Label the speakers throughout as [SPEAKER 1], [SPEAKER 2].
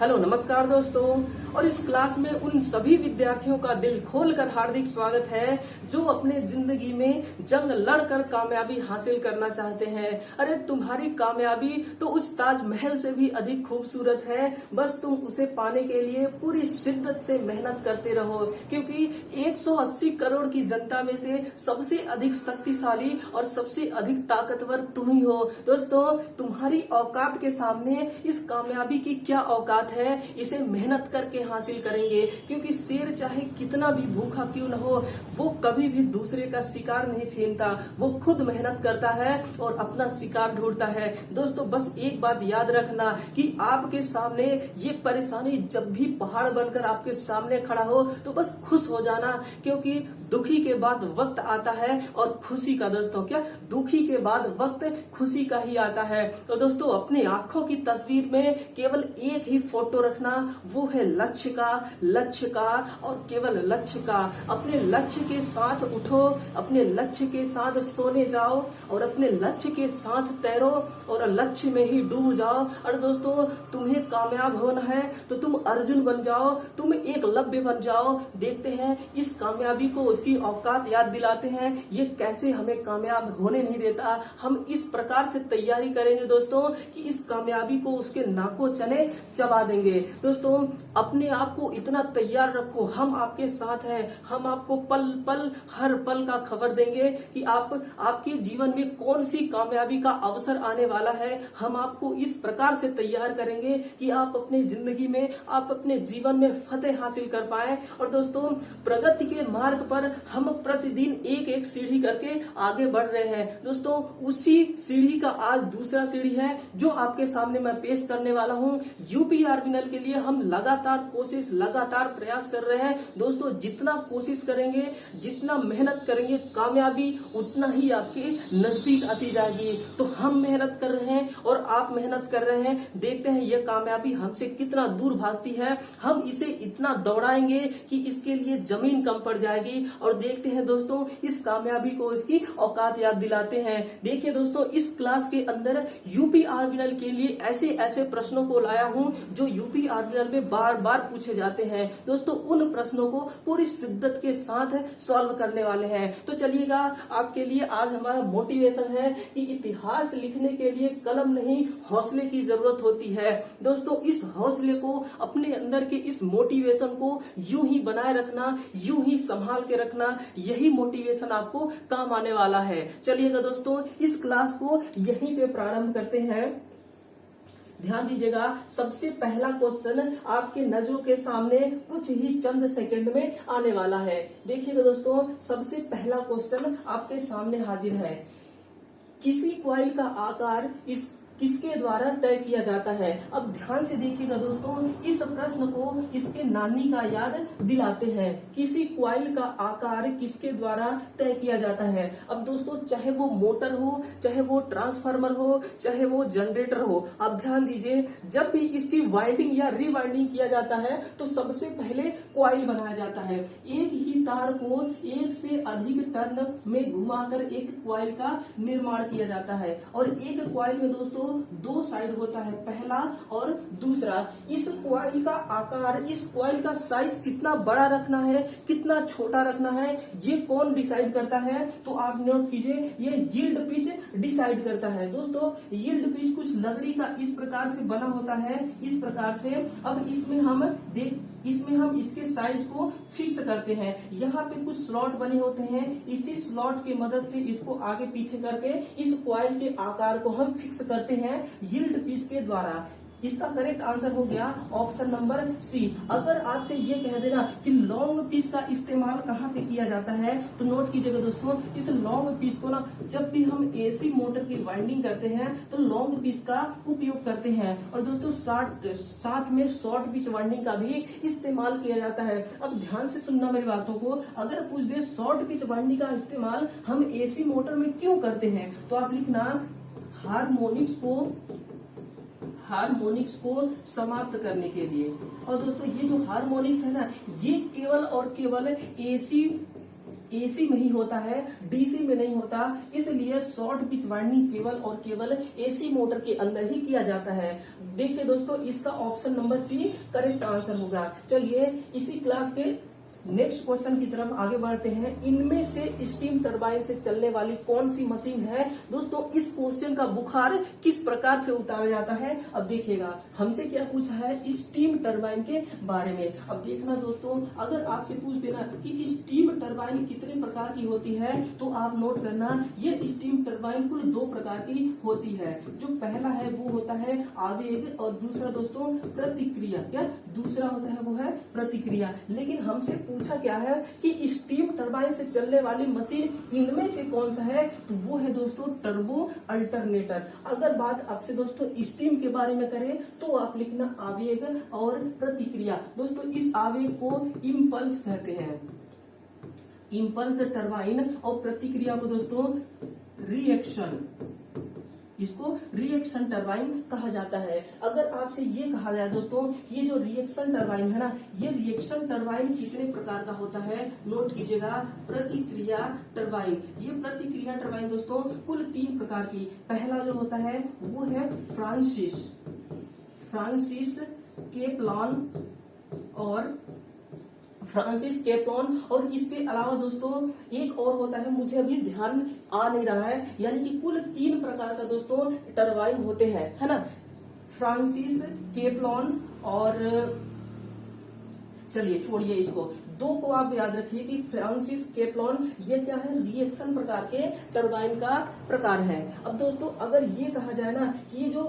[SPEAKER 1] Hello नमस्कार दोस्तों। और इस क्लास में उन सभी विद्यार्थियों का दिल खोलकर हार्दिक स्वागत है जो अपने जिंदगी में जंग लड़कर कामयाबी हासिल करना चाहते हैं। अरे तुम्हारी कामयाबी तो उस ताजमहल से भी अधिक खूबसूरत है, बस तुम उसे पाने के लिए पूरी शिद्दत से मेहनत करते रहो, क्योंकि 180 करोड़ की जनता में से सबसे अधिक शक्तिशाली और सबसे अधिक ताकतवर तुम ही हो। दोस्तों, तुम्हारी औकात के सामने इस कामयाबी की क्या औकात है, इसे मेहनत करके हासिल करेंगे, क्योंकि शेर चाहे कितना भी भूखा क्यों न हो, वो कभी भी दूसरे का शिकार नहीं छीनता, वो खुद मेहनत करता है और अपना शिकार ढूंढता है। दोस्तों, बस एक बात याद रखना कि आपके सामने ये परेशानी जब भी पहाड़ बनकर आपके सामने खड़ा हो तो बस खुश हो जाना, क्योंकि दुखी के बाद वक्त आता है और खुशी का। दोस्तों, क्या दुखी के बाद वक्त खुशी का ही आता है। तो दोस्तों, अपनी आंखों की तस्वीर में केवल एक ही फोटो रखना, वो है लक्ष्य का और केवल लक्ष्य का। अपने लक्ष्य के साथ उठो, अपने लक्ष्य के साथ सोने जाओ और अपने लक्ष्य के साथ तैरो और लक्ष्य में ही डूब जाओ। और दोस्तों, तुम्हें कामयाब होना है तो तुम अर्जुन बन जाओ, तुम एकलव्य बन जाओ। देखते हैं इस कामयाबी को उसकी औकात याद दिलाते हैं, ये कैसे हमें कामयाब होने नहीं देता। हम इस प्रकार से तैयारी करेंगे दोस्तों कि इस कामयाबी को उसके नाकों चने चबा देंगे। दोस्तों, अपने आप को इतना तैयार रखो, हम आपके साथ हैं, हम आपको पल पल हर पल का खबर देंगे कि आपके जीवन में कौन सी कामयाबी का अवसर आने वाला है। हम आपको इस प्रकार से तैयार करेंगे कि आप अपने जिंदगी में, आप अपने जीवन में फतेह हासिल कर पाए। और दोस्तों, प्रगति के मार्ग पर हम प्रतिदिन एक एक सीढ़ी करके आगे बढ़ रहे हैं। दोस्तों, उसी सीढ़ी का आज दूसरा सीढ़ी है जो आपके सामने मैं पेश करने वाला हूं। यूपी आर्मी के लिए हम लगातार कोशिश, लगातार प्रयास कर रहे हैं। दोस्तों, जितना कोशिश करेंगे, जितना मेहनत करेंगे, कामयाबी उतना ही आपके नजदीक आती जाएगी। तो हम मेहनत कर रहे हैं और आप मेहनत कर रहे हैं, देखते हैं ये कामयाबी हमसे कितना दूर भागती है। हम इसे इतना दौड़ाएंगे कि इसके लिए जमीन कम पड़ जाएगी। और देखते हैं दोस्तों, इस कामयाबी को इसकी औकात याद दिलाते हैं। देखिए दोस्तों, इस क्लास के अंदर यूपी आर्मी के लिए ऐसे ऐसे प्रश्नों को लाया हूं जो यूपी आर्मी में बार बार पूछे जाते हैं। दोस्तों, उन प्रश्नों को पूरी शिद्दत के साथ सॉल्व करने वाले हैं। तो चलिएगा, आपके लिए आज हमारा मोटिवेशन है कि इतिहास लिखने के लिए कलम नहीं, हौसले की जरूरत होती है। दोस्तों, इस हौसले को, अपने अंदर के इस मोटिवेशन को यूं ही बनाए रखना, यूं ही संभाल के रखना, यही मोटिवेशन आपको काम आने वाला है। चलिएगा दोस्तों, इस क्लास को यहीं पे प्रारंभ करते हैं। ध्यान दीजिएगा, सबसे पहला क्वेश्चन आपके नजरों के सामने कुछ ही चंद सेकंड में आने वाला है। देखिएगा दोस्तों, सबसे पहला क्वेश्चन आपके सामने हाजिर है। किसी कॉइल का आकार किसके द्वारा तय किया जाता है? अब ध्यान से देखिएगा दोस्तों, इस प्रश्न को इसके नानी का याद दिलाते हैं। किसी कॉइल का आकार किसके द्वारा तय किया जाता है? अब दोस्तों, चाहे वो मोटर हो, चाहे वो ट्रांसफार्मर हो, चाहे वो जनरेटर हो, अब ध्यान दीजिए, जब भी इसकी वाइंडिंग या रिवाइंडिंग किया जाता है तो सबसे पहले कॉइल बनाया जाता है। एक ही तार को एक से अधिक टर्न में घुमाकर एक कॉइल का निर्माण किया जाता है। और एक कॉइल में दोस्तों दो साइड होता है, पहला और दूसरा। इस कॉइल का आकार, इस कॉइल का साइज कितना बड़ा रखना है, कितना छोटा रखना है, ये कौन डिसाइड करता है? तो आप नोट कीजिए, ये यील्ड पिच डिसाइड करता है। दोस्तों, यील्ड पिच कुछ लकड़ी का इस प्रकार से बना होता है, इस प्रकार से। अब इसमें हम इसके साइज को फिक्स करते हैं। यहाँ पे कुछ स्लॉट बने होते हैं, इसी स्लॉट की मदद से इसको आगे पीछे करके इस कॉइल के आकार को हम फिक्स करते हैं यील्ड पिच के द्वारा। इसका करेक्ट आंसर हो गया ऑप्शन नंबर सी। अगर आपसे ये कह देना कि लॉन्ग पीस का इस्तेमाल कहाँ पे किया जाता है, तो नोट कीजिएगा दोस्तों, इस लॉन्ग पीस को ना जब भी हम एसी मोटर की वाइंडिंग करते हैं तो लॉन्ग पीस का उपयोग करते हैं। और दोस्तों, साथ में शॉर्ट पीस वाइंडिंग का भी इस्तेमाल किया जाता है। अब ध्यान से सुनना मेरी बातों को, अगर पूछ दे शॉर्ट पीस वाइंडिंग का इस्तेमाल हम एसी मोटर में क्यों करते हैं, तो आप लिखना हार्मोनिक्स को समाप्त करने के लिए। और दोस्तों, ये जो हार्मोनिक्स है ना, ये केवल और केवल एसी एसी में ही होता है, डीसी में नहीं होता। इसलिए शॉर्ट पिच वाइंडिंग केवल और केवल एसी मोटर के अंदर ही किया जाता है। देखिए दोस्तों, इसका option number C correct answer होगा। चलिए इसी क्लास के नेक्स्ट क्वेश्चन की तरफ आगे बढ़ते हैं। इनमें से स्टीम टरबाइन से चलने वाली कौन सी मशीन है? दोस्तों, इस क्वेश्चन का बुखार किस प्रकार से उतारा जाता है? अब देखिएगा, हमसे क्या पूछा है स्टीम टरबाइन के बारे में। अब देखना दोस्तों, अगर आपसे पूछ देना कि स्टीम टरबाइन कितने प्रकार की होती है, तो आप नोट करना ये स्टीम टरबाइन कुल 2 प्रकार की होती है। जो पहला है वो होता है आवेग और दूसरा दोस्तों प्रतिक्रिया। क्या दूसरा होता है वो है प्रतिक्रिया। लेकिन हमसे पूछा क्या है कि स्टीम टरबाइन से चलने वाली मशीन इनमें से कौन सा है? तो वो है दोस्तों टर्बो अल्टरनेटर। अगर बात आपसे दोस्तों स्टीम के बारे में करें तो आप लिखना आवेग और प्रतिक्रिया। दोस्तों, इस आवेग को इम्पल्स कहते हैं, इम्पल्स टरबाइन, और प्रतिक्रिया को दोस्तों रिएक्शन, इसको रिएक्शन टरबाइन कहा जाता है। अगर आपसे ये कहा जाए दोस्तों, ये जो रिएक्शन टरबाइन है ना, ये रिएक्शन टरबाइन कितने प्रकार का होता है? नोट कीजिएगा, प्रतिक्रिया टरबाइन। ये प्रतिक्रिया टरबाइन दोस्तों कुल 3 प्रकार की। पहला जो होता है वो है फ्रांसिस केपलॉन और इसके अलावा दोस्तों एक और होता है, मुझे अभी ध्यान आ नहीं रहा है। यानी कि कुल 3 प्रकार का दोस्तों टरबाइन होते हैं, है ना। फ्रांसिस केपलॉन और चलिए छोड़िए इसको, 2 को आप याद रखिए कि फ्रांसिस केपलॉन ये क्या है? रिएक्शन प्रकार के टरबाइन का प्रकार है। अब दोस्तों अगर ये कहा जाए ना, ये जो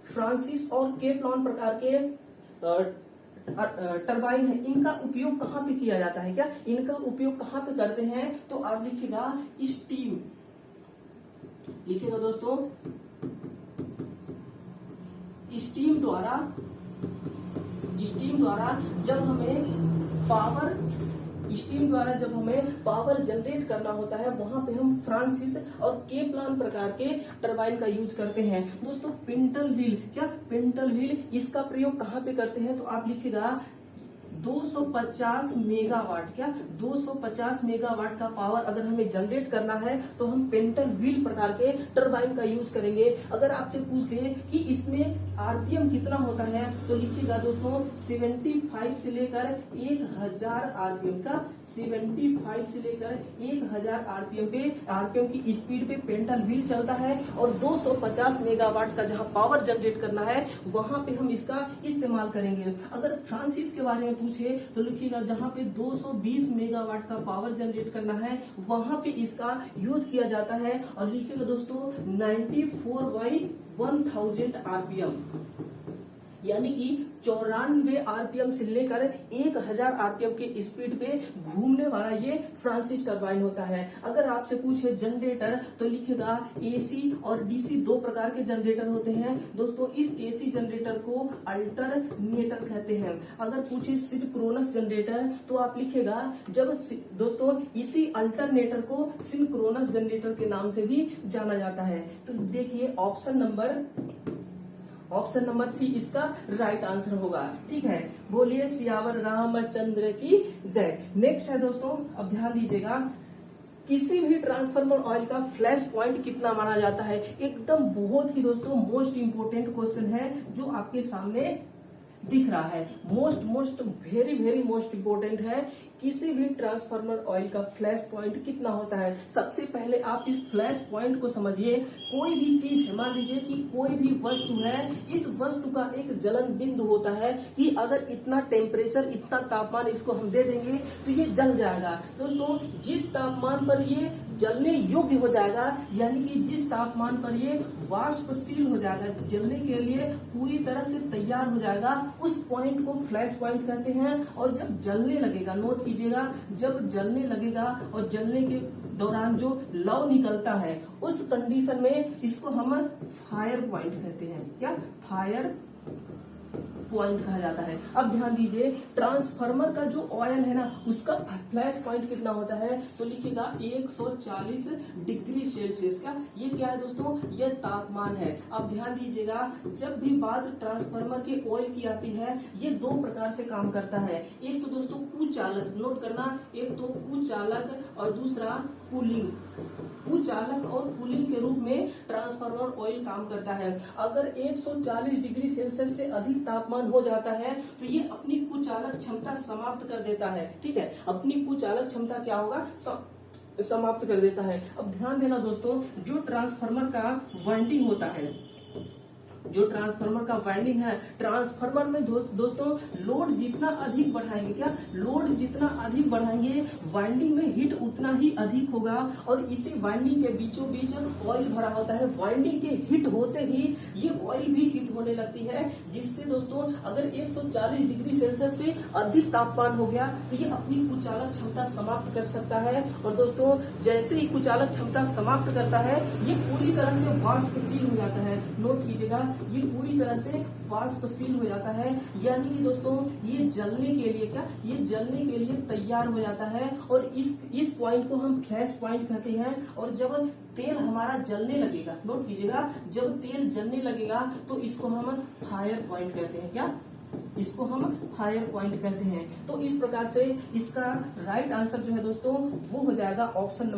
[SPEAKER 1] फ्रांसिस और केपलॉन प्रकार के टरबाइन है, इनका उपयोग कहाँ पे किया जाता है? क्या इनका उपयोग कहाँ पे करते हैं? तो आप लिखिएगा स्टीम, लिखिएगा दोस्तों स्टीम द्वारा जब हमें पावर जनरेट करना होता है, वहां पे हम फ्रांसिस और केपलॉन प्रकार के टरबाइन का यूज करते हैं। दोस्तों पिंटल व्हील, इसका प्रयोग कहाँ पे करते हैं? तो आप लिखिएगा 250 मेगावाट। क्या 250 मेगावाट का पावर अगर हमें जनरेट करना है तो हम पेंटल व्हील प्रकार के टरबाइन का यूज करेंगे। अगर आपसे पूछ दे कि इसमें आरपीएम कितना होता है, तो लिखिएगा दोस्तों 75 से लेकर 1000 आरपीएम का, 75 से लेकर 1000 आरपीएम की स्पीड पे पेंटल व्हील चलता है। और 250 मेगावाट का जहां पावर जनरेट करना है वहां पे हम इसका इस्तेमाल करेंगे। अगर फ्रांसिस के बारे में पूछे तो लिखिएगा जहां पे 220 मेगावाट का पावर जनरेट करना है वहां पे इसका यूज किया जाता है। और लिखिएगा दोस्तों 94/1000 आरपीएम, यानी कि 94 आरपीएम से लेकर 1000 आरपीएम के स्पीड पे घूमने वाला ये फ्रांसिस टरबाइन होता है। अगर आपसे पूछे जनरेटर तो लिखेगा एसी और डीसी 2 प्रकार के जनरेटर होते हैं। दोस्तों इस एसी जनरेटर को अल्टरनेटर कहते हैं। अगर पूछे सिंक्रोनस जनरेटर तो आप लिखेगा, जब दोस्तों इसी अल्टरनेटर को सिंक्रोनस जनरेटर के नाम से भी जाना जाता है। तो देखिए ऑप्शन नंबर सी इसका राइट आंसर होगा। ठीक है, बोलिए सियावर रामचंद्र की जय। नेक्स्ट है दोस्तों, अब ध्यान दीजिएगा, किसी भी ट्रांसफार्मर ऑयल का फ्लैश पॉइंट कितना माना जाता है? एकदम बहुत ही दोस्तों मोस्ट इंपोर्टेंट क्वेश्चन है जो आपके सामने दिख रहा है। वेरी मोस्ट इंपोर्टेंट है। किसी भी ट्रांसफार्मर ऑयल का फ्लैश पॉइंट कितना होता है? सबसे पहले आप इस फ्लैश पॉइंट को समझिए। कोई भी चीज है, मान लीजिए कि कोई भी वस्तु है, इस वस्तु का एक जलन बिंदु होता है कि अगर इतना टेम्परेचर, इतना तापमान इसको हम दे देंगे तो ये जल जाएगा। दोस्तों जिस तापमान पर ये जलने योग्य हो जाएगा, यानी कि जिस तापमान पर ये वाष्पशील हो जाएगा, जलने के लिए पूरी तरह से तैयार हो जाएगा, उस पॉइंट को फ्लैश पॉइंट कहते हैं। और जब जलने लगेगा, नोट कीजिएगा, जब जलने लगेगा और जलने के दौरान जो लव निकलता है, उस कंडीशन में इसको हम फायर पॉइंट कहते हैं। क्या? फायर पॉइंट कहा जाता है। अब ध्यान दीजिए, ट्रांसफार्मर का जो ऑयल है ना, उसका फ्लैश पॉइंट कितना होता है, तो लिखिएगा 140 डिग्री सेल्सियस का। ये क्या है दोस्तों, ये तापमान है। अब ध्यान दीजिएगा, जब भी बात ट्रांसफार्मर के ऑयल की आती है, ये दो प्रकार से काम करता है। एक तो दोस्तों कुचालक, नोट करना, एक तो कुचालक और दूसरा कूलिंग। कुचालक और कूलिंग के रूप में ट्रांसफार्मर ऑयल काम करता है। अगर 140 डिग्री सेल्सियस से अधिक तापमान हो जाता है तो ये अपनी कुचालक क्षमता समाप्त कर देता है। ठीक है, अपनी कुचालक क्षमता क्या होगा, समाप्त कर देता है। अब ध्यान देना दोस्तों, जो ट्रांसफार्मर का वाइंडिंग होता है, जो ट्रांसफार्मर का वाइंडिंग है, ट्रांसफार्मर में दोस्तों लोड जितना अधिक बढ़ाएंगे, क्या लोड जितना अधिक बढ़ाएंगे, वाइंडिंग में हीट उतना ही अधिक होगा। और इसी वाइंडिंग के बीचों बीच ऑयल भरा होता है। वाइंडिंग के हिट होते ही ये ऑयल भी हीट होने लगती है, जिससे दोस्तों अगर 140 डिग्री सेल्सियस से अधिक तापमान हो गया तो ये अपनी कुचालक क्षमता समाप्त कर सकता है। और दोस्तों जैसे ही कुचालक क्षमता समाप्त करता है, ये पूरी तरह से वाष्पशील हो जाता है। नोट कीजिएगा, ये पूरी तरह से वाष्पशील हो जाता है, यानी कि दोस्तों ये जलने के लिए, क्या ये जलने के लिए तैयार हो जाता है। और इस पॉइंट को हम फ्लैश पॉइंट कहते हैं। और जब तेल हमारा जलने लगेगा, नोट कीजिएगा, जब तेल जलने लगेगा तो इसको हम फायर पॉइंट कहते हैं। क्या, इसको हम फायर पॉइंट कहते हैं। तो इस प्रकार से इसका राइट आंसर जो है दोस्तों वो हो जाएगा ऑप्शन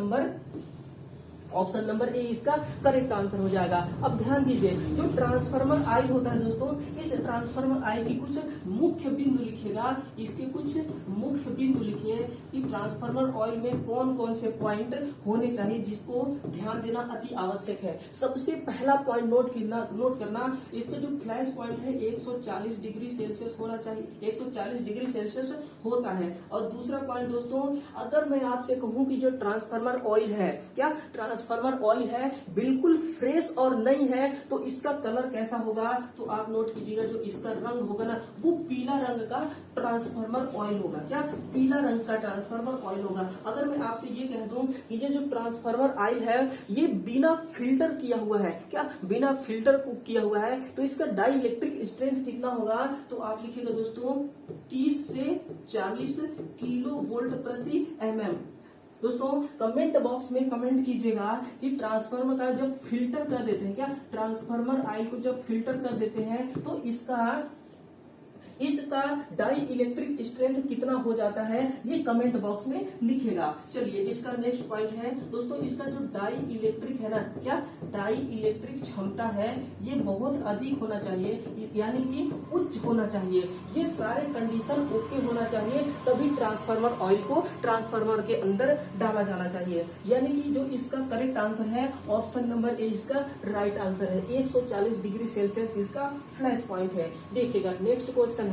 [SPEAKER 1] नंबर ए इसका करेक्ट आंसर हो जाएगा। अब ध्यान दीजिए, जो ट्रांसफार्मर आई होता है दोस्तों, इस ट्रांसफार्मर आई की कुछ मुख्य बिंदु लिखिएगा। इसके कुछ मुख्य बिंदु लिखिए कि ट्रांसफार्मर ऑयल में कौन कौन से पॉइंट होने चाहिए, जिसको ध्यान देना अति आवश्यक है। सबसे पहला पॉइंट नोट करना, इसका जो फ्लैश पॉइंट है 140 डिग्री सेल्सियस होना चाहिए, 140 डिग्री सेल्सियस होता है। और दूसरा पॉइंट दोस्तों, अगर मैं आपसे कहूं कि जो ट्रांसफार्मर ऑयल है, क्या ट्रांसफार्मर ऑयल है बिल्कुल फ्रेश और नई है, तो इसका कलर कैसा होगा, तो आप नोट कीजिएगा, जो इसका रंग होगा ना, वो पीला रंग का ट्रांसफार्मर ऑयल होगा। क्या, पीला रंग का ट्रांसफार्मर ऑयल होगा। अगर मैं आपसे ये कह दूं कि ये जो ट्रांसफार्मर ऑयल है ये बिना फिल्टर किया हुआ है, क्या बिना फिल्टर को किया हुआ है, तो इसका डाई इलेक्ट्रिक स्ट्रेंथ कितना होगा, तो आप लिखिएगा दोस्तों 30 से 40 किलो वोल्ट प्रति mm। दोस्तों कमेंट बॉक्स में कमेंट कीजिएगा कि ट्रांसफार्मर का जब फिल्टर कर देते हैं, क्या ट्रांसफार्मर ऑयल को जब फिल्टर कर देते हैं तो इसका डाई इलेक्ट्रिक स्ट्रेंथ कितना हो जाता है, ये कमेंट बॉक्स में लिखेगा। चलिए इसका नेक्स्ट पॉइंट है दोस्तों, इसका जो डाई इलेक्ट्रिक है ना, क्या डाई इलेक्ट्रिक क्षमता है ये बहुत अधिक होना चाहिए, यानी कि उच्च होना चाहिए। ये सारे कंडीशन ओके होना चाहिए, तभी ट्रांसफार्मर ऑयल को ट्रांसफार्मर के अंदर डाला जाना चाहिए। यानी कि जो इसका करेक्ट आंसर है ऑप्शन नंबर ए इसका राइट आंसर है। 140 डिग्री सेल्सियस इसका फ्लैश पॉइंट है। देखिएगा नेक्स्ट क्वेश्चन है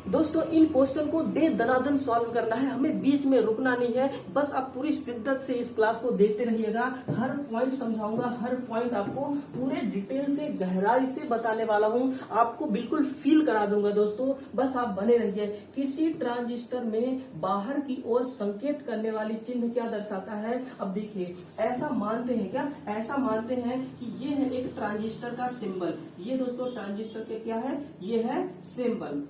[SPEAKER 1] दोस्तों, इन क्वेश्चन को दे दनादन सॉल्व करना है, हमें बीच में रुकना नहीं है। बस आप पूरी शिद्दत से इस क्लास को देखते रहिएगा, हर पॉइंट समझाऊंगा, हर पॉइंट आपको पूरे डिटेल से गहराई से बताने वाला हूं, आपको बिल्कुल फील करा दूंगा दोस्तों, बस आप बने रहिए। किसी ट्रांजिस्टर में बाहर की ओर संकेत करने वाली चिन्ह क्या दर्शाता है। अब देखिए, ऐसा मानते हैं, क्या ऐसा मानते हैं कि ये है एक ट्रांजिस्टर का सिंबल। ये दोस्तों ट्रांजिस्टर के क्या है, ये है सिंबल।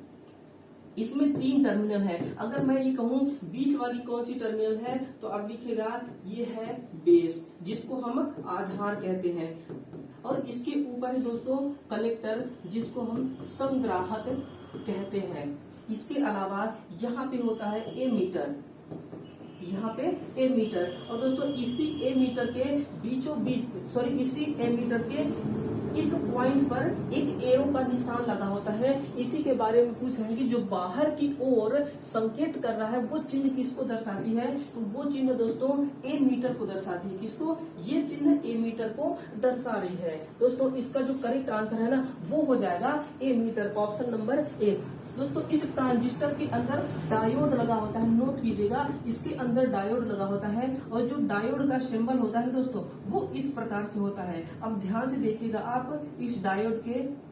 [SPEAKER 1] इसमें 3 टर्मिनल है। अगर मैं ये कहूं बीच वाली कौन सी टर्मिनल है, तो आप लिखिएगा ये है बेस, जिसको हम आधार कहते हैं। और इसके ऊपर है दोस्तों कलेक्टर, जिसको हम संग्राहक कहते हैं। इसके अलावा यहाँ पे होता है एमीटर, यहाँ पे एमीटर। और दोस्तों इसी एमीटर के बीचों बीच, इसी एमीटर के इस पॉइंट पर एक एरो का निशान लगा होता है। इसी के बारे में पूछेंगे कि जो बाहर की ओर संकेत कर रहा है वो चिन्ह किसको दर्शाती है, तो वो चिन्ह दोस्तों एमीटर को दर्शाती है। किसको, ये चिन्ह एमीटर को दर्शा रही है। दोस्तों इसका जो करेक्ट आंसर है ना वो हो जाएगा एमीटर, ऑप्शन नंबर 1। दोस्तों इस ट्रांजिस्टर के अंदर डायोड लगा होता है, नोट कीजिएगा, इसके अंदर डायोड लगा होता है। और जो डायोड का सिंबल होता है दोस्तों वो इस प्रकार से होता है। अब ध्यान से देखिएगा आप, इस डायोड के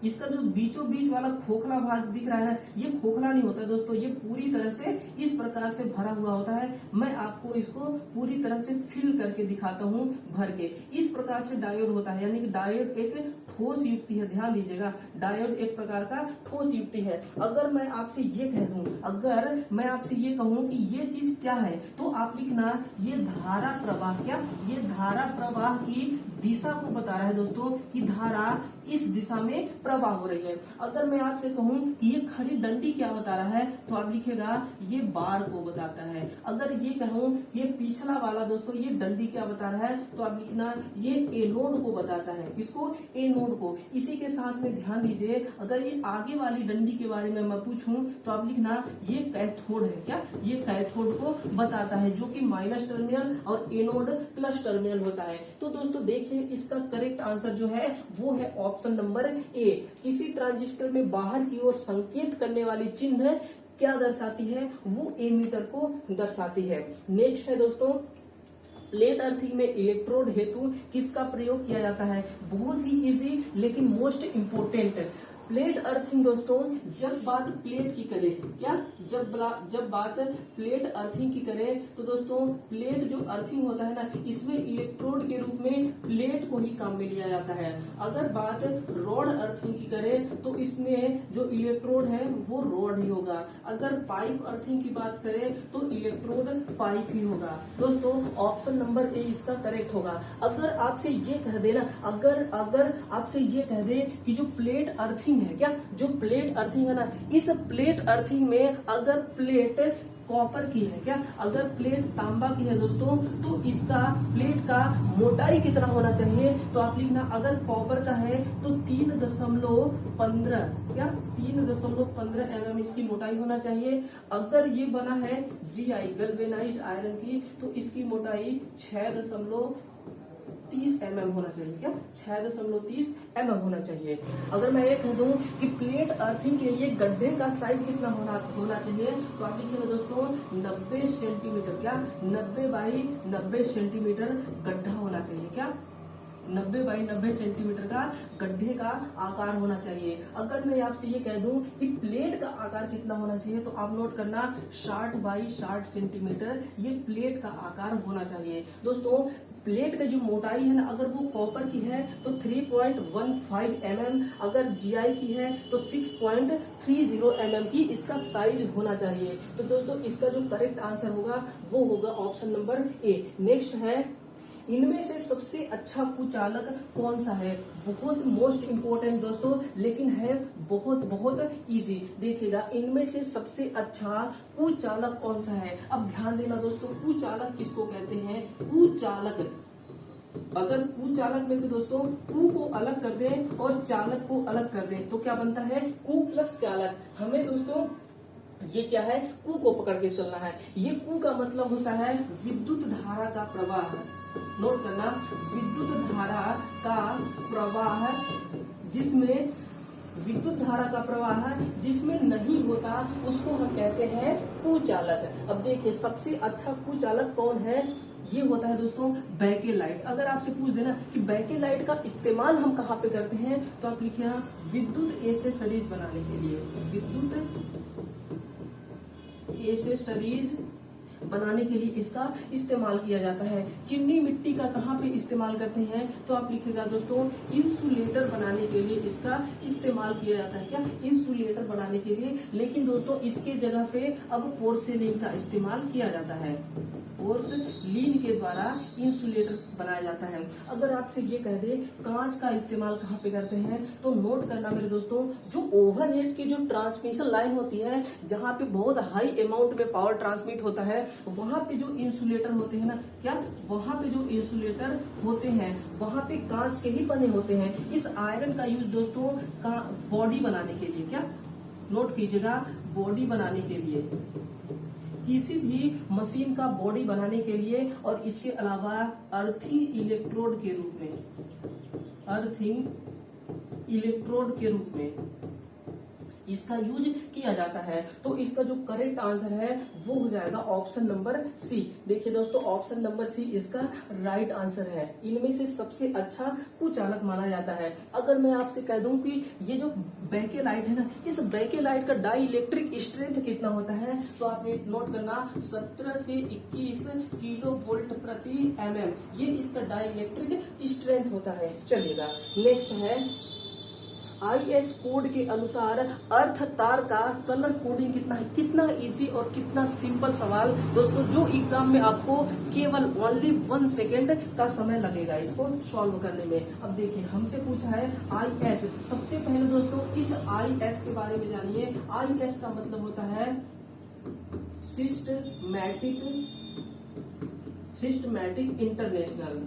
[SPEAKER 1] इसका जो बीचों बीच वाला खोखला भाग दिख रहा है ना, ये खोखला नहीं होता दोस्तों, ये पूरी तरह से इस प्रकार से भरा हुआ होता है। मैं आपको इसको पूरी तरह से फिल करके दिखाता हूँ भर के। इस प्रकार से डायोड होता है, यानी कि डायोड एक ठोस युक्ति है, ध्यान दीजिएगा, डायोड एक प्रकार का ठोस युक्ति है। अगर मैं आपसे ये कह दूं, अगर मैं आपसे ये कहूं कि ये चीज क्या है, तो आप लिखना ये धारा प्रवाह। क्या? ये धारा प्रवाह की दिशा को बता रहा है दोस्तों कि धारा इस दिशा में प्रवाह हो रही है। अगर मैं आपसे कहूं कि ये खड़ी डंडी क्या बता रहा है, तो आप लिखेगा ये बार को बताता है। अगर ये कहूं ये पिछला वाला दोस्तों ये डंडी क्या बता रहा है, तो आप लिखना ये एनोड को बताता है। किसको? एनोड को। इसी के साथ में ध्यान दीजिए, अगर ये आगे वाली डंडी के बारे में मैं पूछूं तो आप लिखना ये कैथोड है। क्या? ये कैथोड को बताता है, जो कि माइनस टर्मिनल और एनोड प्लस टर्मिनल होता है। तो दोस्तों देखिए इसका करेक्ट आंसर जो है वो है ऑप्शन नंबर ए। किसी ट्रांजिस्टर में बाहर की ओर संकेत करने वाली चिन्ह क्या दर्शाती है? वो एमीटर को दर्शाती है। नेक्स्ट है दोस्तों, प्लेट अर्थिंग में इलेक्ट्रोड हेतु किसका प्रयोग किया जाता है? बहुत ही इजी लेकिन मोस्ट इंपोर्टेंट। प्लेट अर्थिंग दोस्तों, जब बात प्लेट की करें, क्या जब बात प्लेट अर्थिंग की करें तो दोस्तों प्लेट जो अर्थिंग होता है ना, इसमें इलेक्ट्रोड के रूप में प्लेट को ही काम में लिया जाता है। अगर बात रॉड अर्थिंग की करें तो इसमें जो इलेक्ट्रोड है वो रॉड ही होगा। अगर पाइप अर्थिंग की बात करें तो इलेक्ट्रोड पाइप ही होगा। दोस्तों ऑप्शन नंबर ए इसका करेक्ट होगा। अगर आपसे ये कह देना, अगर आपसे ये कह दे कि जो प्लेट अर्थिंग है, क्या जो प्लेट अर्थिंग है ना, इस प्लेट अर्थिंग में अगर प्लेट कॉपर की है, क्या अगर प्लेट तांबा की है दोस्तों, तो इसका प्लेट का मोटाई कितना होना चाहिए? तो आप लिखना अगर कॉपर का है तो 3.15, क्या 3.15 mm इसकी मोटाई होना चाहिए। अगर ये बना है GI गैल्वेनाइज्ड आयरन की, तो इसकी मोटाई 6.30 mm होना चाहिए। क्या 6.30 mm होना चाहिए। अगर मैं ये कह दूं कि प्लेट अर्थिंग के लिए गड्ढे का साइज कितना होना चाहिए, तो आप लिखिएगा दोस्तों 90 सेंटीमीटर। क्या 90 बाई 90 सेंटीमीटर गड्ढा होना चाहिए। क्या 90 बाई 90 सेंटीमीटर का गड्ढे का आकार होना चाहिए। अगर मैं आपसे ये कह दूं कि प्लेट का आकार कितना होना चाहिए, तो आप नोट करना 60 बाई 60 सेंटीमीटर ये प्लेट का आकार होना चाहिए। दोस्तों प्लेट का जो मोटाई है ना, अगर वो कॉपर की है तो 3.15 mm, अगर GI की है तो 6.30 mm की इसका साइज होना चाहिए। तो दोस्तों इसका जो करेक्ट आंसर होगा वो होगा ऑप्शन नंबर ए। नेक्स्ट है, इनमें से सबसे अच्छा कुचालक कौन सा है? बहुत मोस्ट इंपोर्टेंट दोस्तों, लेकिन है बहुत इजी। देखिएगा इनमें से सबसे अच्छा कुचालक कौन सा है? अब ध्यान देना दोस्तों, कुचालक किसको कहते हैं? कुचालक, अगर कुचालक में से दोस्तों कु को अलग कर दें और चालक को अलग कर दें तो क्या बनता है? कु प्लस चालक। हमें दोस्तों ये क्या है? कु को पकड़ के चलना है। ये कु का मतलब होता है विद्युत धारा का प्रवाह। नोट करना, विद्युत धारा का प्रवाह, जिसमें विद्युत धारा का प्रवाह जिसमें नहीं होता उसको हम कहते हैं कुचालक। अब देखिए सबसे अच्छा कुचालक कौन है? ये होता है दोस्तों बैकेलाइट। अगर आपसे पूछ देना कि बैकेलाइट का इस्तेमाल हम कहाँ पे करते हैं, तो आप लिखिए विद्युत एसेसरीज बनाने के लिए। विद्युत एसेसरीज बनाने के लिए इसका इस्तेमाल किया जाता है। चिकनी मिट्टी का कहाँ पे इस्तेमाल करते हैं, तो आप लिखिएगा दोस्तों इंसुलेटर बनाने के लिए इसका इस्तेमाल किया जाता है। क्या इंसुलेटर बनाने के लिए। लेकिन दोस्तों इसके जगह पे अब पोर्सेलिन का इस्तेमाल किया जाता है। पोर्सेलिन के द्वारा इंसुलेटर बनाया जाता है। अगर आपसे ये कह दे कांच का इस्तेमाल कहाँ पे करते हैं, तो नोट करना मेरे दोस्तों, जो ओवरहेड की जो ट्रांसमिशन लाइन होती है, जहाँ पे बहुत हाई अमाउंट में पावर ट्रांसमिट होता है, वहां पे जो इंसुलेटर होते हैं ना, क्या वहां पे जो इंसुलेटर होते हैं वहां पे कांच के ही बने होते हैं। इस आयरन का यूज दोस्तों का बॉडी बनाने के लिए, क्या नोट कीजिएगा, बॉडी बनाने के लिए, किसी भी मशीन का बॉडी बनाने के लिए, और इसके अलावा अर्थिंग इलेक्ट्रोड के रूप में, अर्थिंग इलेक्ट्रोड के रूप में इसका यूज किया जाता है। तो इसका जो करेक्ट आंसर है वो हो जाएगा ऑप्शन नंबर सी। देखिए दोस्तों ऑप्शन नंबर सी इसका राइट आंसर है। इनमें से सबसे अच्छा कुचालक माना जाता है। अगर मैं आपसे कह दूं कि ये जो बैकेलाइट है ना, इस बैकेलाइट का डाई इलेक्ट्रिक स्ट्रेंथ कितना होता है, तो आप नोट करना 17 से 21 किलो वोल्ट प्रति mm, ये इसका डाई इलेक्ट्रिक स्ट्रेंथ होता है। चलिएगा नेक्स्ट है, IS कोड के अनुसार अर्थ तार का कलर कोडिंग कितना है, कितना इजी और कितना सिंपल सवाल दोस्तों, जो एग्जाम में आपको केवल ओनली 1 सेकेंड का समय लगेगा इसको सॉल्व करने में। अब देखिए हमसे पूछा है IS। सबसे पहले दोस्तों इस IS के बारे में जानिए। IS का मतलब होता है systematic international.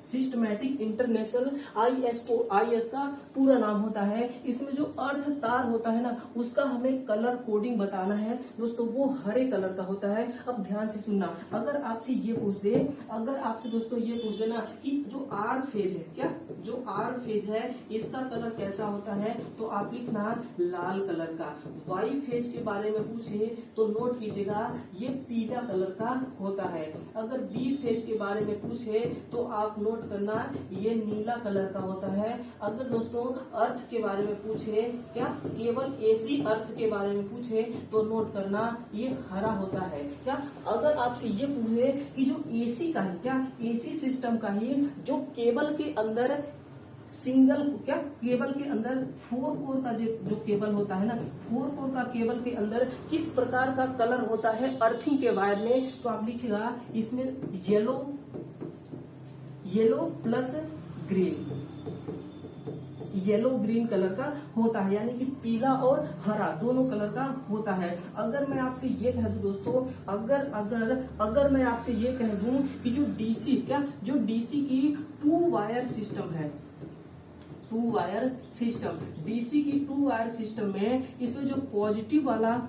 [SPEAKER 1] Systematic international IS का पूरा नाम होता है। इसमें जो अर्थ तार होता है ना, उसका हमें कलर कोडिंग बताना है दोस्तों, वो हरे कलर का होता है। अब ध्यान से सुनना, अगर आपसे ये पूछ दे, अगर आपसे दोस्तों ये पूछ देना कि जो आर फेज है, क्या जो आर फेज है इसका कलर कैसा होता है, तो आप लिखना लाल कलर का। वाई फेज के बारे में पूछे तो नोट कीजिएगा ये पीला कलर का होता है। अगर बी फेज के बारे में पूछे तो आप नोट करना ये नीला कलर का होता है। अगर दोस्तों अर्थ के बारे में पूछे, क्या केवल एसी अर्थ के बारे में पूछे तो नोट करना ये हरा होता है। क्या अगर आपसे ये पूछे कि जो एसी का है, क्या एसी सिस्टम का ही जो केबल के अंदर सिंगल, क्या केबल के अंदर 4 कोर का जो केबल होता है ना, 4 कोर का केबल के अंदर किस प्रकार का कलर होता है अर्थिंग के वायर में, तो आप लिखेगा इसमें yellow plus green, yellow green colour का होता है, यानी कि पीला और हरा दोनों कलर का होता है। अगर मैं आपसे ये कह दूं दोस्तों, अगर मैं आपसे ये कह दूं कि जो डीसी, क्या जो डीसी की 2 वायर सिस्टम है, 2 वायर सिस्टम, डीसी की 2 वायर सिस्टम में इसमें जो पॉजिटिव वाला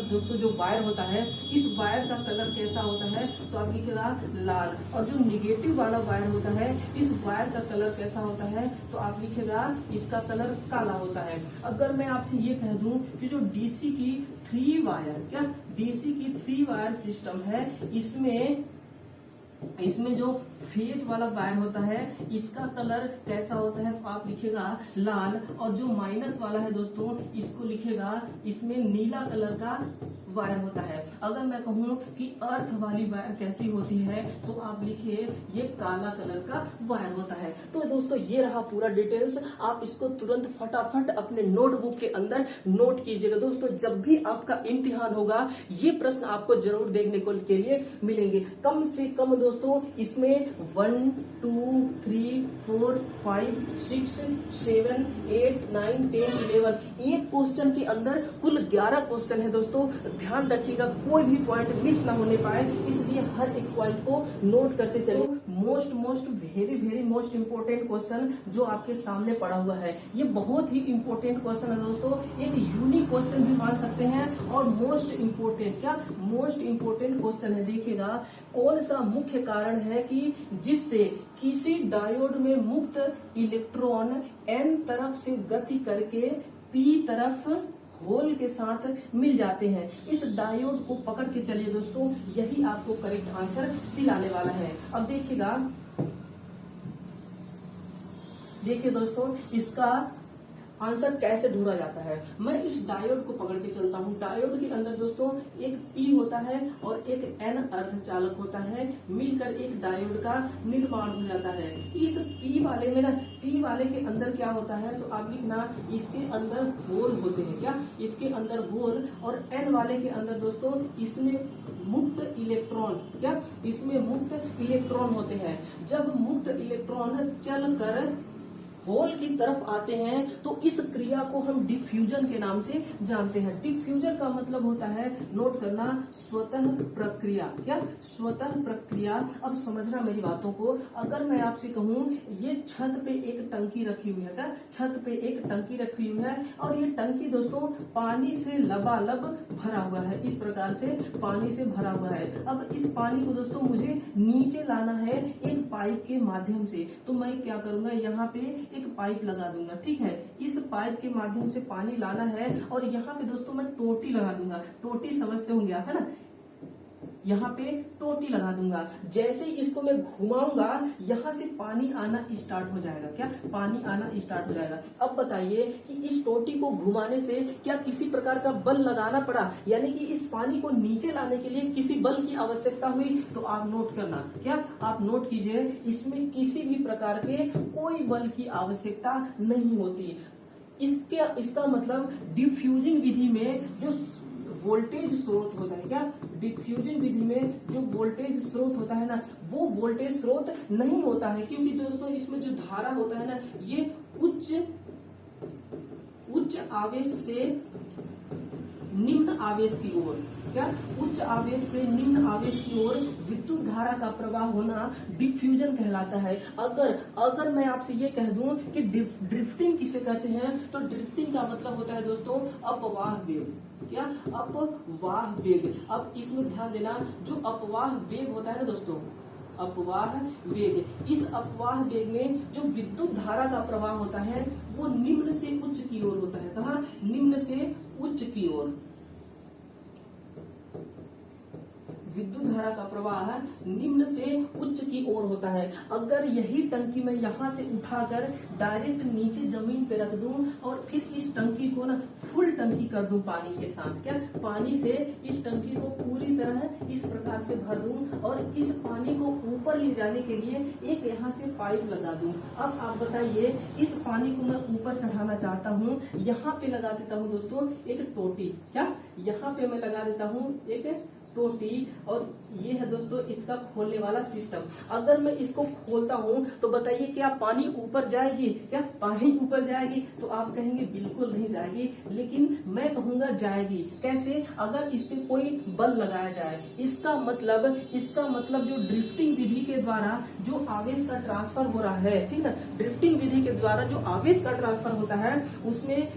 [SPEAKER 1] दोस्तों जो वायर होता है, इस वायर का कलर कैसा होता है, तो आप लिखेगा लाल। और जो निगेटिव वाला वायर होता है, इस वायर का कलर कैसा होता है, तो आप लिखेगा इसका कलर काला होता है। अगर मैं आपसे ये कह दूं कि जो डीसी की 3 वायर, क्या डीसी की 3 वायर सिस्टम है, इसमें जो फेज वाला वायर होता है इसका कलर कैसा होता है, तो आप लिखेगा लाल। और जो माइनस वाला है दोस्तों, इसको लिखेगा इसमें नीला कलर का वायर होता है। अगर मैं कहूं कि अर्थ वाली वायर कैसी होती है, तो आप लिखिए ये काला कलर का वायर होता है। तो दोस्तों ये रहा पूरा डिटेल्स, आप इसको तुरंत फटाफट अपने नोटबुक के अंदर नोट कीजिएगा दोस्तों। जब भी आपका इम्तिहान होगा ये प्रश्न आपको जरूर देखने को के लिए मिलेंगे। कम से कम दोस्तों इसमें 1 2 3 4 5 6 7 8 9 10 11 एक क्वेश्चन के अंदर कुल 11 क्वेश्चन है दोस्तों। ध्यान रखिएगा कोई भी पॉइंट मिस ना होने पाए, इसलिए हर एक पॉइंट को नोट करते चलिए। Most very most important question जो आपके सामने पड़ा हुआ है, ये बहुत ही इम्पोर्टेंट क्वेश्चन है दोस्तों, एक यूनिक क्वेश्चन भी मान सकते हैं और मोस्ट इम्पोर्टेंट क्वेश्चन है। देखिएगा कौन सा मुख्य कारण है कि जिससे किसी डायोड में मुक्त इलेक्ट्रॉन n तरफ से गति करके p तरफ होल के साथ मिल जाते हैं। इस डायोड को पकड़ के चलिए दोस्तों, यही आपको करेक्ट आंसर दिलाने वाला है। अब देखिए दोस्तों इसका आंसर कैसे ढूंढा जाता है। मैं इस डायोड को पकड़ के चलता हूँ। डायोड के अंदर दोस्तों एक P होता है और एक N अर्धचालक होता है, मिलकर एक डायोड का निर्माण हो जाता है। इस P वाले में ना, P वाले के अंदर क्या होता है, तो आप लिखना इसके अंदर होल होते हैं, क्या इसके अंदर होल। और N वाले के अंदर दोस्तों इसमें मुक्त इलेक्ट्रॉन, क्या इसमें मुक्त इलेक्ट्रॉन होते हैं। जब मुक्त इलेक्ट्रॉन चल कर होल की तरफ आते हैं तो इस क्रिया को हम डिफ्यूजन के नाम से जानते हैं। डिफ्यूजन का मतलब होता है, नोट करना, स्वतः प्रक्रिया, क्या स्वतः प्रक्रिया। अब समझना मेरी बातों को। अगर मैं आपसे कहूं ये छत पे एक टंकी रखी हुई है, क्या छत पे एक टंकी रखी हुई है और ये टंकी दोस्तों पानी से लबालब भरा हुआ है, इस प्रकार से पानी से भरा हुआ है। अब इस पानी को दोस्तों मुझे नीचे लाना है एक पाइप के माध्यम से, तो मैं क्या करूंगा, यहाँ पे एक पाइप लगा दूंगा, ठीक है। इस पाइप के माध्यम से पानी लाना है और यहाँ पे दोस्तों मैं टोटी लगा दूंगा। टोटी समझते होंगे आप, है ना। यहाँ पे टोटी लगा दूंगा। जैसे ही इसको मैं घुमाऊंगा यहाँ से पानी आना स्टार्ट हो जाएगा। क्या पानी आना स्टार्ट हो जाएगा। अब बताइए कि इस टोटी को घुमाने से क्या किसी प्रकार का बल लगाना पड़ा, यानी कि इस पानी को नीचे लाने के लिए किसी बल की आवश्यकता हुई? तो आप नोट करना, क्या आप नोट कीजिए, इसमें किसी भी प्रकार के कोई बल की आवश्यकता नहीं होती। इसका मतलब डिफ्यूजिंग विधि में जो वोल्टेज स्रोत होता है, क्या डिफ्यूजिंग विधि में जो वोल्टेज स्रोत होता है ना, वो वोल्टेज स्रोत नहीं होता है, क्योंकि दोस्तों इसमें जो धारा होता है ना, ये उच्च आवेश से निम्न आवेश की ओर, क्या उच्च आवेश से निम्न आवेश की ओर विद्युत धारा का प्रवाह होना डिफ्यूजन कहलाता है। अगर मैं आपसे ये कह दूं कि ड्रिफ्टिंग किसे कहते हैं, तो ड्रिफ्टिंग का मतलब होता है दोस्तों अपवाह वेग। क्या अपवाह वेग। अब इसमें ध्यान देना, जो अपवाह वेग होता है ना दोस्तों, अपवाह वेग, इस अपवाह वेग में जो विद्युत धारा का प्रवाह होता है वो निम्न से उच्च की ओर होता है। कहाँ? निम्न से उच्च की ओर। विद्युत धारा का प्रवाह निम्न से उच्च की ओर होता है। अगर यही टंकी मैं यहाँ से उठाकर डायरेक्ट नीचे जमीन पे रख दूं और फिर इस टंकी को ना फुल टंकी कर दूं पानी के साथ, क्या पानी से इस टंकी को पूरी तरह इस प्रकार से भर दूं और इस पानी को ऊपर ले जाने के लिए एक यहाँ से पाइप लगा दूं। अब आप बताइए, इस पानी को मैं ऊपर चढ़ाना चाहता हूँ, यहाँ पे लगा देता हूँ दोस्तों एक टोटी। क्या यहाँ पे मैं लगा देता हूँ एक टोटी, और ये है दोस्तों इसका खोलने वाला सिस्टम। अगर मैं इसको खोलता हूँ तो बताइए क्या पानी ऊपर जाएगी? क्या पानी ऊपर जाएगी? तो आप कहेंगे बिल्कुल नहीं जाएगी, लेकिन मैं कहूंगा जाएगी। कैसे? अगर इस पे कोई बल लगाया जाए। इसका मतलब जो ड्रिफ्टिंग विधि के द्वारा जो आवेश का ट्रांसफर हो रहा है, ठीक है, ड्रिफ्टिंग विधि के द्वारा जो आवेश का ट्रांसफर होता है उसमें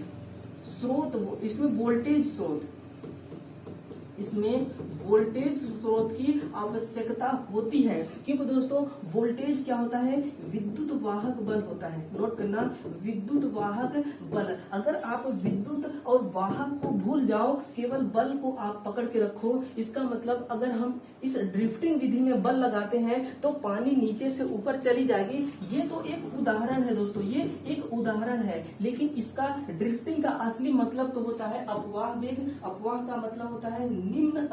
[SPEAKER 1] वोल्टेज स्रोत की आवश्यकता होती है, क्योंकि दोस्तों वोल्टेज क्या होता है? विद्युत वाहक बल होता है। नोट करना, विद्युत वाहक बल। अगर आप विद्युत और वाहक को भूल जाओ, केवल बल को आप पकड़ के रखो, इसका मतलब अगर हम इस ड्रिफ्टिंग विधि में बल लगाते हैं तो पानी नीचे से ऊपर चली जाएगी। ये तो एक उदाहरण है दोस्तों, ये एक उदाहरण है, लेकिन इसका ड्रिफ्टिंग का असली मतलब तो होता है अपवाह वेग। अपवाह का मतलब होता है निम्न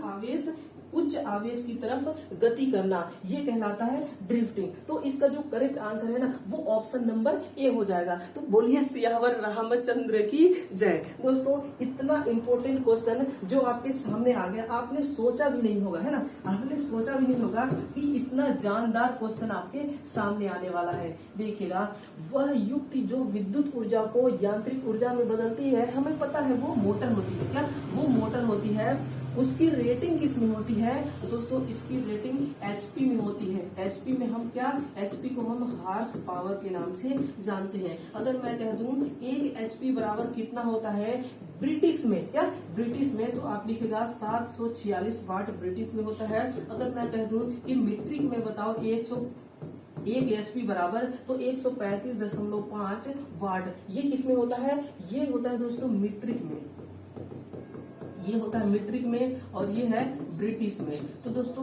[SPEAKER 1] आवेश उच्च आवेश की तरफ गति करना, ये कहलाता है ड्रिफ्टिंग। तो इसका जो करेक्ट आंसर है ना वो ऑप्शन नंबर ए हो जाएगा। तो बोलिए सियावर रामचंद्र की जय। दोस्तों इतना इंपॉर्टेंट क्वेश्चन जो आपके सामने आ गया, आपने सोचा भी नहीं होगा, है ना, आपने सोचा भी नहीं होगा कि इतना जानदार क्वेश्चन आपके सामने आने वाला है। देखिएगा, वह युक्ति जो विद्युत ऊर्जा को यांत्रिक ऊर्जा में बदलती है, हमें पता है वो मोटर होती है। क्या वो मोटर होती है? उसकी रेटिंग किस में होती है? तो दोस्तों इसकी रेटिंग एचपी में होती है। एचपी में हम क्या, एचपी को हम हार्स पावर के नाम से जानते हैं। अगर मैं कह दूं 1 एचपी बराबर कितना होता है ब्रिटिश में, क्या ब्रिटिश में, तो आप लिखेगा 746 वाट ब्रिटिश में होता है। अगर मैं कह दूं कि मीट्रिक में बताओ 1 एचपी बराबर, तो 135.5 वाट, ये किस में होता है? ये होता है दोस्तों मीट्रिक में, ये होता है मीट्रिक में और ये है ब्रिटिश में। तो दोस्तों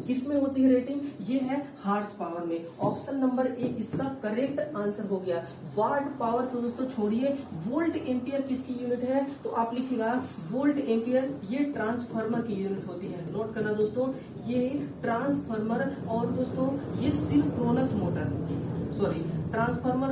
[SPEAKER 1] किस में होती है रेटिंग? ये है हार्स पावर में। ऑप्शन नंबर ए इसका करेक्ट आंसर हो गया। वाट पावर तो दोस्तों छोड़िए, वोल्ट एम्पियर किसकी यूनिट है? तो आप लिखिएगा वोल्ट एम्पियर, ये ट्रांसफार्मर की यूनिट होती है। नोट करना दोस्तों, ये ट्रांसफार्मर और दोस्तों ये सिंक्रोनस मोटर, ट्रांसफार्मर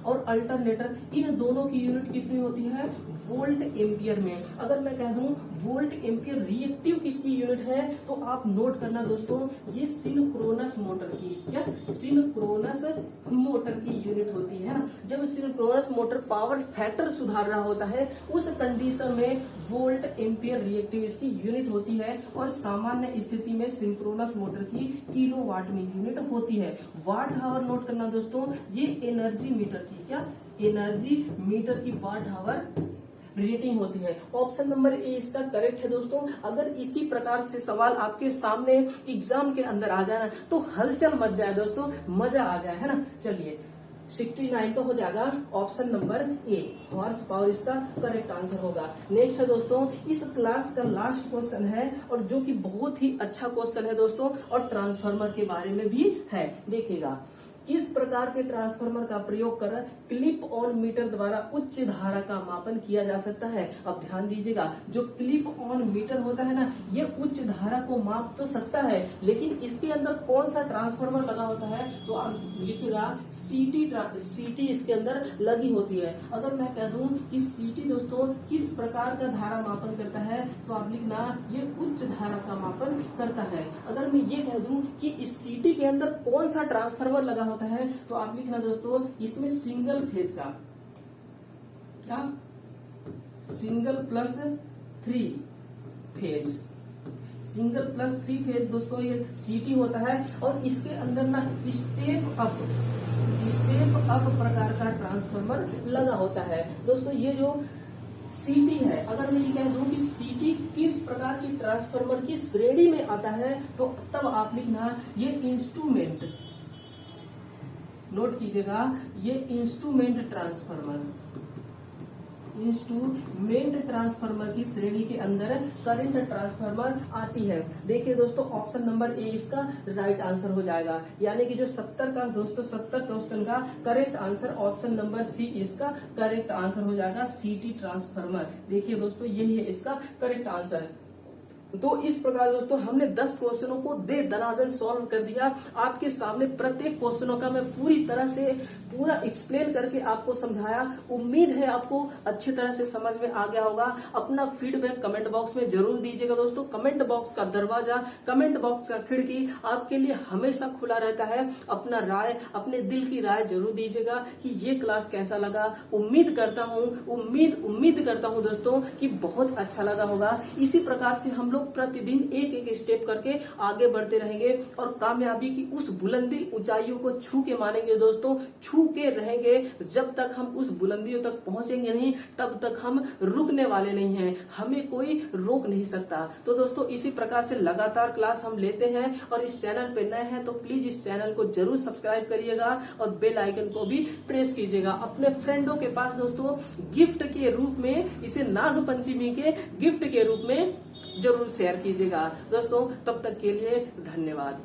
[SPEAKER 1] और अल्टरनेटर, इन दोनों की यूनिट किसमें होती है? वोल्ट एम्पियर में। अगर मैं कह दूं वोल्ट एम्पियर रिएक्टिव किसकी यूनिट है, तो आप नोट करना दोस्तों, ये सिंक्रोनस मोटर की, क्या सिंक्रोनस मोटर की यूनिट होती है ना। जब सिंक्रोनस मोटर पावर फैक्टर सुधार रहा होता है, उस कंडीशन में वोल्ट एम्पियर रिएक्टिव इसकी यूनिट होती है, और सामान्य स्थिति में सिंक्रोनस मोटर की किलोवाट में यूनिट होती है। वाट आवर नोट करना दोस्तों, ये एनर्जी मीटर की, क्या एनर्जी मीटर की वाट आवर रेटिंग होती है। ऑप्शन नंबर ए इसका करेक्ट है दोस्तों। अगर इसी प्रकार से सवाल आपके सामने एग्जाम के अंदर आ जाए ना, तो हलचल मच जाए दोस्तों, मजा आ जाए, है ना। चलिए 69 का हो जाएगा option number A, horse power इसका करेक्ट आंसर होगा। नेक्स्ट है दोस्तों, इस क्लास का लास्ट क्वेश्चन है और जो कि बहुत ही अच्छा क्वेश्चन है दोस्तों, और ट्रांसफार्मर के बारे में भी है। देखिएगा, किस प्रकार के ट्रांसफार्मर का प्रयोग कर क्लिप ऑन मीटर द्वारा उच्च धारा का मापन किया जा सकता है। अब ध्यान दीजिएगा, जो क्लिप ऑन मीटर होता है ना, ये उच्च धारा को माप तो सकता है, लेकिन इसके अंदर कौन सा ट्रांसफार्मर लगा होता है, तो आप लिखिएगा सीटी इसके अंदर लगी होती है। अगर मैं कह दूं कि सीटी दोस्तों किस प्रकार का धारा मापन करता है, तो आप लिखना ये उच्च धारा का मापन करता है। अगर मैं ये कह दूं कि इस सीटी के अंदर कौन सा ट्रांसफार्मर लगा होता है, तो आप लिखना दोस्तों इसमें सिंगल फेज का, क्या single plus 3 phase, single plus 3 phase दोस्तों ये सीटी होता है। और इसके अंदर ना स्टेप अप प्रकार का ट्रांसफार्मर लगा होता है। दोस्तों ये जो सीटी है, अगर मैं ये कह दूं कि सीटी किस प्रकार की ट्रांसफार्मर की श्रेणी में आता है, तो तब आप लिखना ये इंस्ट्रूमेंट, नोट कीजिएगा, ये इंस्ट्रूमेंट ट्रांसफार्मर की श्रेणी के अंदर करंट ट्रांसफार्मर आती है। देखिए दोस्तों, ऑप्शन नंबर ए इसका राइट आंसर हो जाएगा, यानी कि जो 70 का दोस्तों 70 क्वेश्चन का correct answer option number C इसका करेक्ट आंसर हो जाएगा, सीटी ट्रांसफार्मर। देखिए दोस्तों, यही है इसका करेक्ट आंसर। तो इस प्रकार दोस्तों हमने 10 क्वेश्चनों को दे दनादन सॉल्व कर दिया। आपके सामने प्रत्येक क्वेश्चनों का मैं पूरी तरह से पूरा एक्सप्लेन करके आपको समझाया। उम्मीद है आपको अच्छी तरह से समझ में आ गया होगा। अपना फीडबैक कमेंट बॉक्स में जरूर दीजिएगा दोस्तों। कमेंट बॉक्स का दरवाजा, कमेंट बॉक्स का खिड़की आपके लिए हमेशा खुला रहता है। अपना राय, अपने दिल की राय जरूर दीजिएगा कि ये क्लास कैसा लगा। उम्मीद करता हूँ दोस्तों कि बहुत अच्छा लगा होगा। इसी प्रकार से हम लोग प्रतिदिन एक एक स्टेप करके आगे बढ़ते रहेंगे और कामयाबी की उस बुलंदी ऊंचाइयों को छू के मानेंगे दोस्तों, छू के रहेंगे। जब तक हम उस बुलंदियों तक पहुंचेंगे नहीं, तब तक हम रुकने वाले नहीं हैं, हमें कोई रोक नहीं सकता। तो दोस्तों इसी प्रकार से लगातार क्लास हम लेते हैं, और इस चैनल पे नए हैं तो प्लीज इस चैनल को जरूर सब्सक्राइब करिएगा और बेल आइकन को भी प्रेस कीजिएगा। अपने फ्रेंडों के पास दोस्तों गिफ्ट के रूप में, इसे नाग पंचमी के गिफ्ट के रूप में जरूर शेयर कीजिएगा दोस्तों। तब तक के लिए धन्यवाद।